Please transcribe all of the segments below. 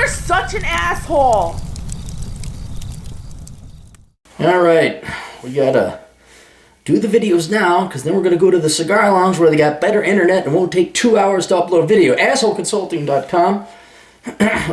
such an asshole! Alright, we gotta do the videos now, because then we're gonna go to the cigar lounge where they got better internet and won't take 2 hours to upload a video. AssholeConsulting.com.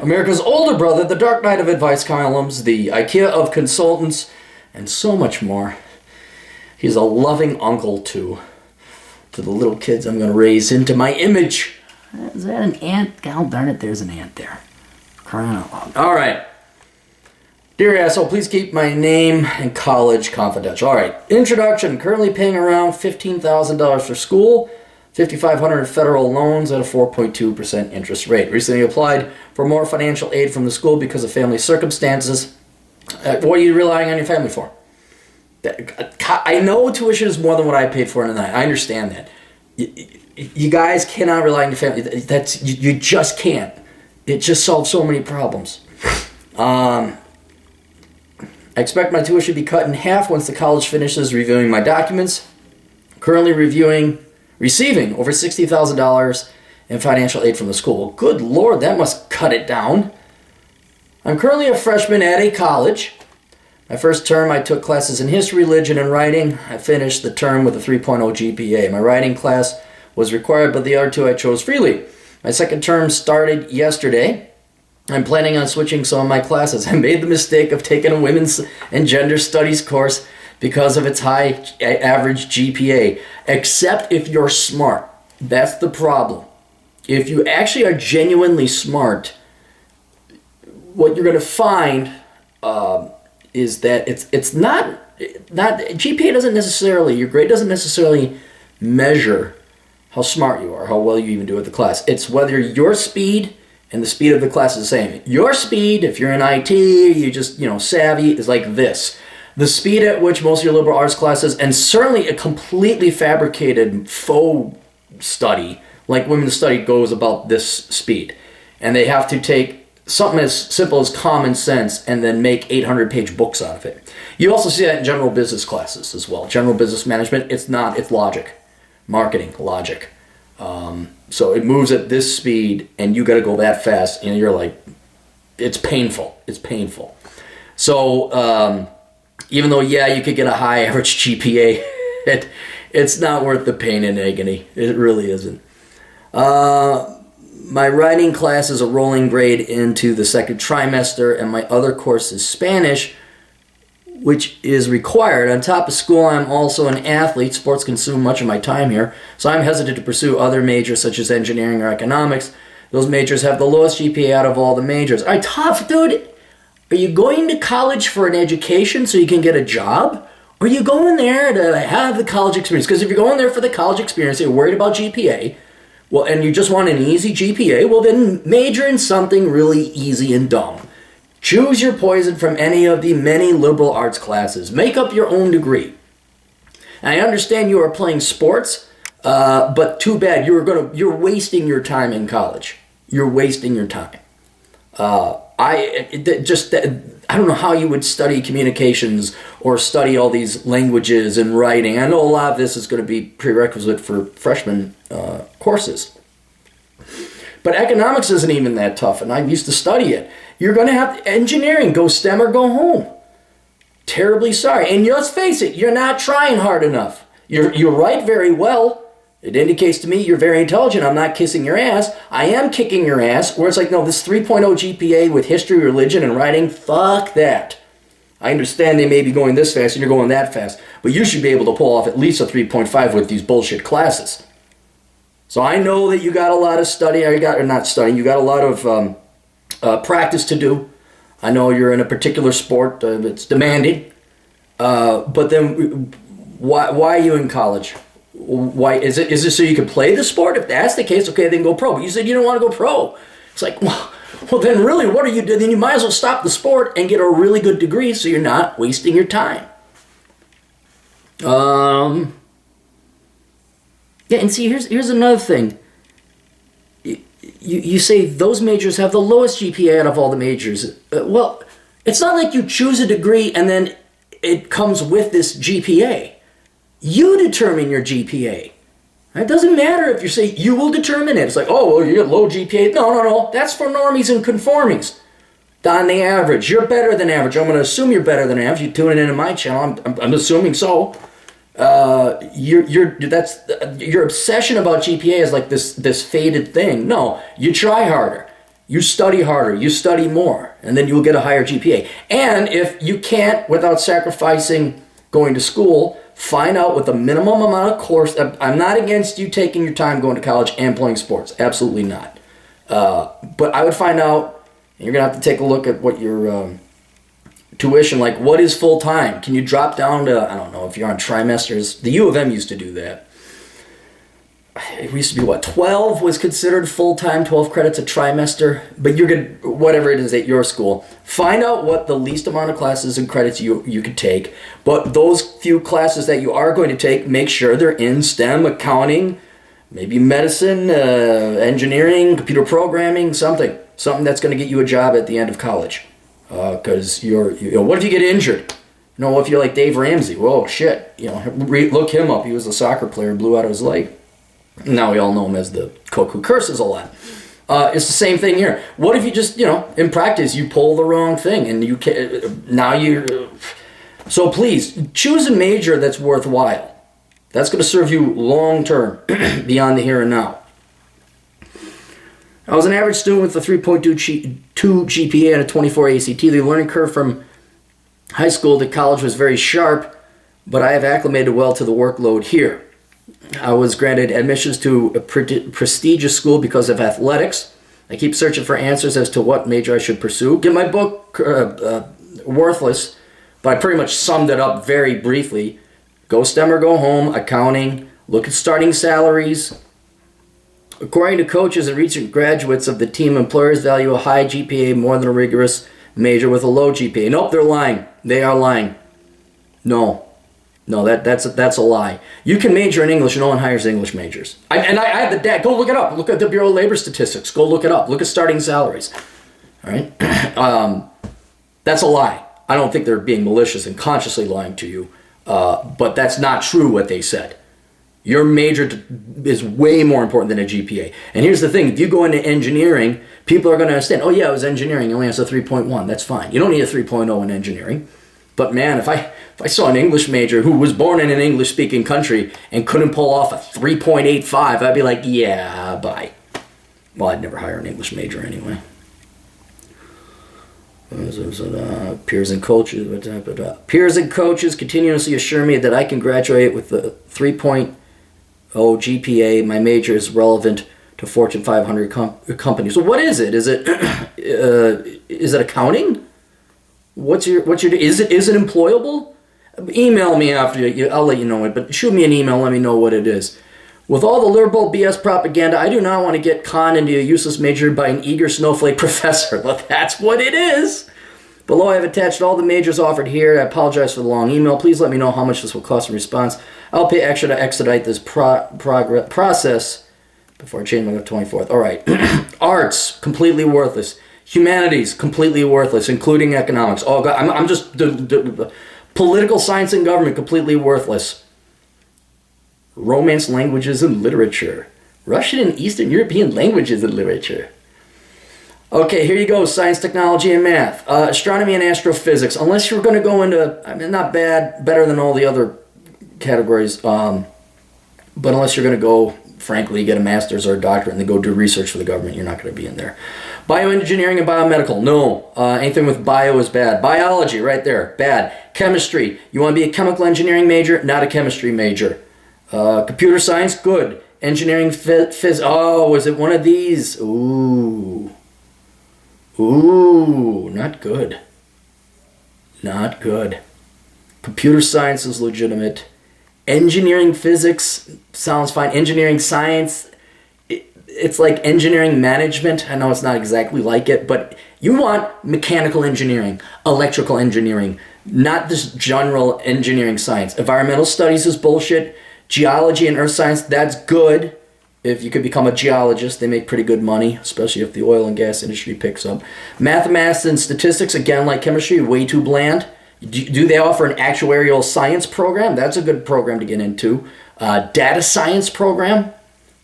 America's older brother, the Dark Knight of Advice columns, the IKEA of consultants, and so much more. He's a loving uncle to the little kids I'm going to raise into my image. Is that an ant? God darn it, there's an ant there. Crying out loud. All right. Dear asshole, please keep my name and college confidential. All right. Introduction. Currently paying around $15,000 for school. $5,500 in federal loans at a 4.2% interest rate. Recently applied for more financial aid from the school because of family circumstances. What are you relying on your family for? I know tuition is more than what I paid for in a night. I understand that. You guys cannot rely on your family. You just can't. It just solves so many problems. I expect my tuition to be cut in half once the college finishes reviewing my documents. Currently receiving over $60,000 in financial aid from the school. Good Lord, that must cut it down. I'm currently a freshman at a college. My first term, I took classes in history, religion, and writing. I finished the term with a 3.0 GPA. My writing class was required, but the other two I chose freely. My second term started yesterday. I'm planning on switching some of my classes. I made the mistake of taking a women's and gender studies course because of its high average GPA. Except if you're smart. That's the problem. If you actually are genuinely smart, what you're going to find is that it's not GPA doesn't necessarily, your grade doesn't necessarily measure how smart you are, how well you even do at the class. It's whether your speed and the speed of the class is the same. Your speed, if you're in IT, you just, savvy, is like this. The speed at which most of your liberal arts classes, and certainly a completely fabricated faux study, like women's study, goes about this speed. And they have to take something as simple as common sense and then make 800-page books out of it. You also see that in general business classes as well. General business management, it's logic. Marketing, logic. So it moves at this speed and you got to go that fast and you're like, it's painful. It's painful. So even though, you could get a high average GPA, it's not worth the pain and agony. It really isn't. My writing class is a rolling grade into the second trimester, and my other course is Spanish, which is required. On top of school, I'm also an athlete. Sports consume much of my time here, so I'm hesitant to pursue other majors such as engineering or economics. Those majors have the lowest GPA out of all the majors. All right, tough, dude. Are you going to college for an education so you can get a job? Or are you going there to have the college experience? Because if you're going there for the college experience, you're worried about GPA, well, and you just want an easy GPA, well, then major in something really easy and dumb. Choose your poison from any of the many liberal arts classes. Make up your own degree. I understand you are playing sports, but too bad. You're wasting your time in college. You're wasting your time. I don't know how you would study communications or study all these languages and writing. I know a lot of this is going to be prerequisite for freshman courses. But economics isn't even that tough, and I used to study it. You're going to have engineering, go STEM or go home. Terribly sorry. And let's face it, you're not trying hard enough. You write very well. It indicates to me you're very intelligent. I'm not kissing your ass. I am kicking your ass. Where it's like, no, this 3.0 GPA with history, religion, and writing, fuck that. I understand they may be going this fast and you're going that fast, but you should be able to pull off at least a 3.5 with these bullshit classes. So I know that you got a lot of you got a lot of practice to do. I know you're in a particular sport that's demanding, but then why are you in college? Why is it so you can play the sport? If that's the case, okay, then go pro. But you said you don't want to go pro. It's like, well, then really, what are you doing? Then you might as well stop the sport and get a really good degree so you're not wasting your time. Yeah, and see, here's another thing. You say those majors have the lowest GPA out of all the majors. Well, it's not like you choose a degree and then it comes with this GPA. You determine your GPA. It doesn't matter if you say you will determine it. It's like, oh, well, you get low GPA. No. That's for normies and conformings. on the average. You're better than average. I'm going to assume you're better than average. You're tuning into my channel. I'm assuming so. Your obsession about GPA is like this faded thing. No, you try harder. You study harder. You study more. And then you will get a higher GPA. And if you can't, without sacrificing going to school, find out what the minimum amount of course. I'm not against you taking your time going to college and playing sports. Absolutely not. But I would find out, and you're going to have to take a look at what your tuition, like what is full time? Can you drop down to, I don't know, if you're on trimesters. The U of M used to do that. It used to be what, 12 was considered full-time, 12 credits a trimester, but you're good, whatever it is at your school. Find out what the least amount of classes and credits you could take, but those few classes that you are going to take, make sure they're in STEM, accounting, maybe medicine, engineering, computer programming, something that's going to get you a job at the end of college. Because what if you get injured? If you're like Dave Ramsey, whoa, shit, look him up. He was a soccer player, blew out of his leg. Now we all know him as the cook who curses a lot. It's the same thing here. What if you just, in practice, you pull the wrong thing and you can't, so please, choose a major that's worthwhile. That's going to serve you long term, beyond the here and now. I was an average student with a 3.2 GPA and a 24 ACT. The learning curve from high school to college was very sharp, but I have acclimated well to the workload here. I was granted admissions to a prestigious school because of athletics. I keep searching for answers as to what major I should pursue. Get my book, Worthless, but I pretty much summed it up very briefly. Go STEM or go home, accounting, look at starting salaries. According to coaches and recent graduates of the team, employers value a high GPA more than a rigorous major with a low GPA. Nope, they're lying. They are lying. No, that's a lie. You can major in English, and no one hires English majors. I have the data. Go look it up. Look at the Bureau of Labor Statistics. Go look it up. Look at starting salaries. All right? That's a lie. I don't think they're being malicious and consciously lying to you, but that's not true what they said. Your major is way more important than a GPA. And here's the thing. If you go into engineering, people are going to understand, oh, yeah, it was engineering. It only has a 3.1. That's fine. You don't need a 3.0 in engineering. But, man, if I saw an English major who was born in an English-speaking country and couldn't pull off a 3.85, I'd be like, yeah, bye. Well, I'd never hire an English major anyway. Peers and coaches continuously assure me that I can graduate with the 3.0 GPA. My major is relevant to Fortune 500 companies. So what is it? Is it accounting? Is it employable? Email me after I'll let you know it, but shoot me an email, let me know what it is. With all the liberal BS propaganda, I do not want to get conned into a useless major by an eager snowflake professor. Well, that's what it is. Below I have attached all the majors offered here. I apologize for the long email. Please let me know how much this will cost in response. I'll pay extra to expedite this process before I change my 24th. All right. Arts, completely worthless. Humanities, completely worthless, including economics. Oh, God, I'm just... political science and government, completely worthless. Romance languages and literature. Russian and Eastern European languages and literature. Okay, here you go. Science, technology, and math. Astronomy and astrophysics. Unless you're going to go into... not bad, better than all the other categories. But unless you're going to go, frankly, get a master's or a doctorate and then go do research for the government, you're not going to be in there. Bioengineering and biomedical, no. Anything with bio is bad. Biology, right there, bad. Chemistry, you want to be a chemical engineering major, not a chemistry major. Computer science, good. Engineering, oh, was it one of these? Ooh, not good. Not good. Computer science is legitimate. Engineering physics sounds fine. Engineering science, it's like engineering management. I know it's not exactly like it, but you want mechanical engineering, electrical engineering, not this general engineering science. Environmental studies is bullshit. Geology and earth science, that's good. If you could become a geologist, they make pretty good money, especially if the oil and gas industry picks up. Mathematics and statistics, again, like chemistry, way too bland. Do they offer an actuarial science program? That's a good program to get into. Data science program.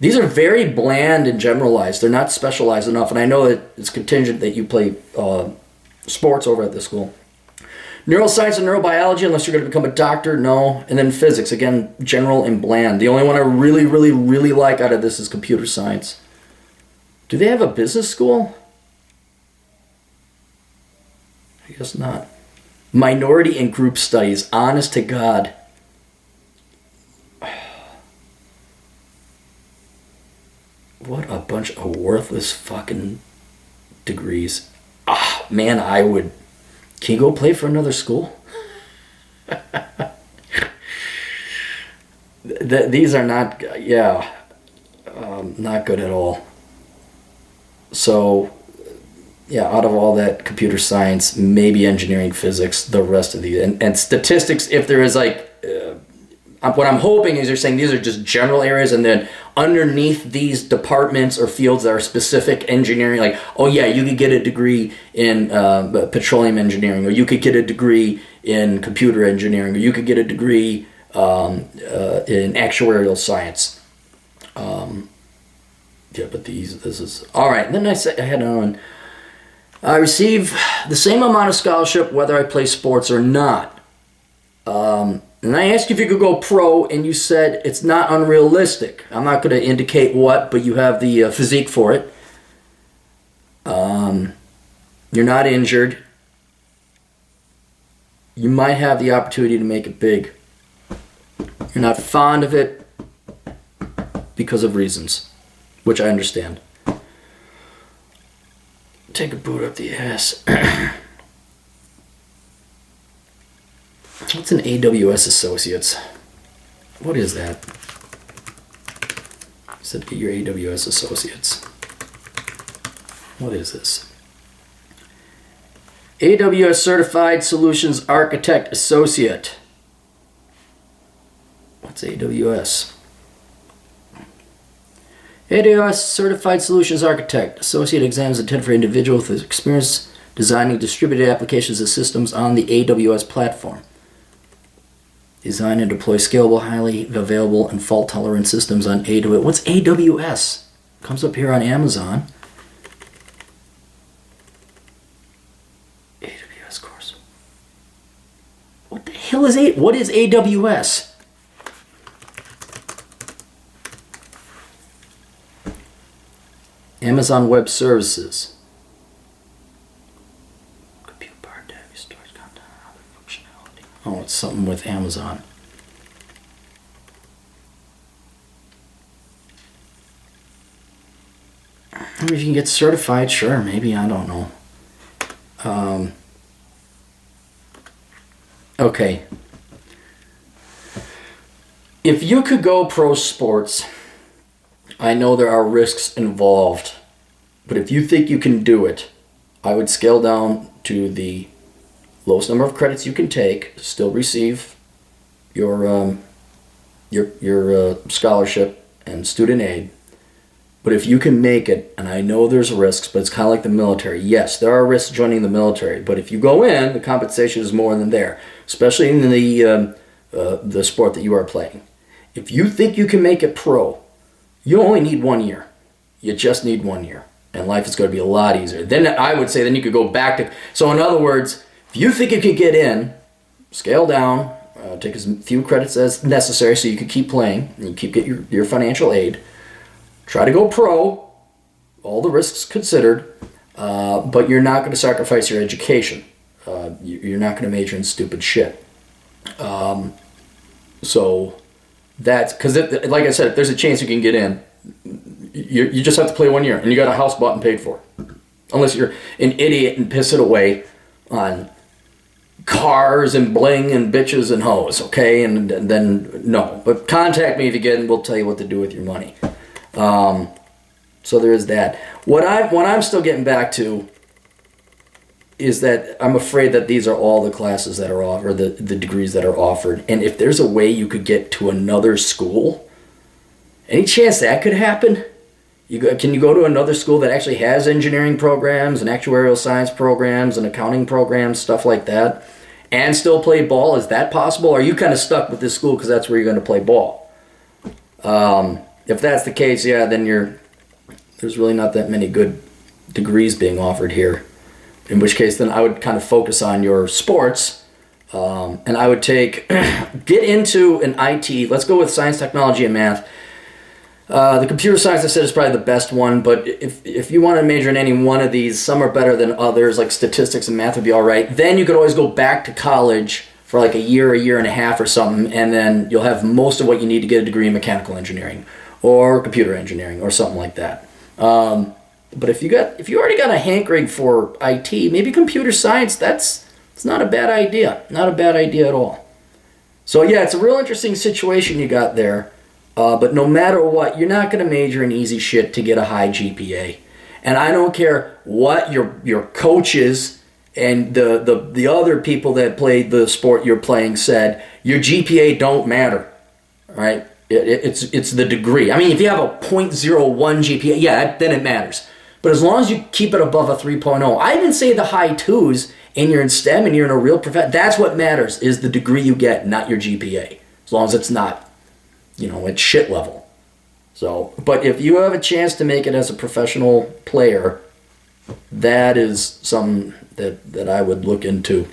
These are very bland and generalized. They're not specialized enough. And I know that it's contingent that you play sports over at this school. Neuroscience and neurobiology, unless you're going to become a doctor, no. And then physics, again, general and bland. The only one I really, really, really like out of this is computer science. Do they have a business school? I guess not. Minority and group studies, honest to God. What a bunch of worthless fucking degrees. Man, I would... Can you go play for another school? These are not... not good at all. So, yeah, out of all that, computer science, maybe engineering, physics, the rest of the... And statistics, if there is like... what I'm hoping is you're saying these are just general areas, and then underneath these departments or fields that are specific engineering, like, oh yeah, you could get a degree in petroleum engineering, or you could get a degree in computer engineering, or you could get a degree in actuarial science. But this is... All right, and then I had on, I receive the same amount of scholarship whether I play sports or not. And I asked you if you could go pro, and you said it's not unrealistic. I'm not going to indicate what, but you have the physique for it. You're not injured. You might have the opportunity to make it big. You're not fond of it because of reasons, which I understand. Take a boot up the ass. What's an AWS Associates? What is that? I said your AWS Associates. What is this? AWS Certified Solutions Architect Associate. What's AWS? AWS Certified Solutions Architect. Associate exams intended for individuals with experience designing distributed applications and systems on the AWS platform. Design and deploy scalable, highly available, and fault-tolerant systems on AWS. What's AWS? Comes up here on Amazon. AWS course. What the hell is what is AWS? Amazon Web Services. Compute power, data, storage content, other functionality. Oh, it's something with Amazon. I mean, if you can get certified, sure, maybe, I don't know. Okay. If you could go pro sports, I know there are risks involved, but if you think you can do it, I would scale down to the lowest number of credits you can take, still receive your scholarship and student aid. But if you can make it, and I know there's risks, but it's kind of like the military. Yes, there are risks joining the military, but if you go in, the compensation is more than there, especially in the sport that you are playing. If you think you can make it pro, you only need 1 year. You just need 1 year, and life is going to be a lot easier. Then I would say then you could go back to... So in other words, if you think you could get in, scale down, take as few credits as necessary so you can keep playing, and you keep get your financial aid. Try to go pro, all the risks considered, but you're not going to sacrifice your education. You're not going to major in stupid shit. So that's because, like I said, if there's a chance you can get in, you just have to play 1 year, and you got a house bought and paid for. Unless you're an idiot and piss it away on cars and bling and bitches and hoes, okay? And then no. But contact me if you get in. We'll tell you what to do with your money. So there is that. What I'm still getting back to is that I'm afraid that these are all the classes that are offered, the degrees that are offered. And if there's a way you could get to another school, any chance that could happen? Can you go to another school that actually has engineering programs and actuarial science programs and accounting programs, stuff like that, and still play ball? Is that possible? Or are you kind of stuck with this school because that's where you're going to play ball? If that's the case, yeah, then there's really not that many good degrees being offered here. in which case then I would kind of focus on your sports. And I would get into an IT. Let's go with science, technology, and math. The computer science, I said, is probably the best one, but if you want to major in any one of these, some are better than others, like statistics and math would be all right. Then you could always go back to college for like a year and a half or something, and then you'll have most of what you need to get a degree in mechanical engineering or computer engineering or something like that. But if you already got a hankering for IT, maybe computer science, it's not a bad idea. Not a bad idea at all. So yeah, it's a real interesting situation you got there. But no matter what, you're not going to major in easy shit to get a high GPA. And I don't care what your coaches and the other people that played the sport you're playing said, your GPA don't matter, right? It's the degree. I mean, if you have a .01 GPA, yeah, then it matters. But as long as you keep it above a 3.0, I even say the high twos and you're in STEM and you're in a real profession, that's what matters, is the degree you get, not your GPA. As long as it's not, at shit level. So, but if you have a chance to make it as a professional player, that is something that I would look into.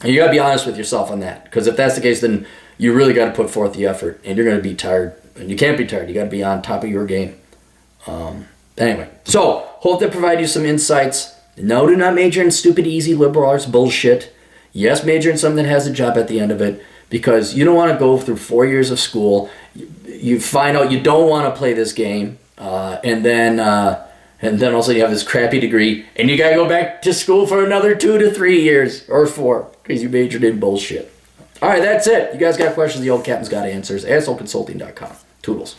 And you got to be honest with yourself on that, because if that's the case, then you really got to put forth the effort, and you're going to be tired. And you can't be tired. You got to be on top of your game. Anyway, so hope that provided you some insights. No, do not major in stupid, easy liberal arts bullshit. Yes, major in something that has a job at the end of it, because you don't want to go through 4 years of school. You find out you don't want to play this game, and then also you have this crappy degree, and you got to go back to school for another 2 to 3 years, or 4, because you majored in bullshit. All right, that's it. You guys got questions, the old captain's got answers. AssholeConsulting.com. Toodles.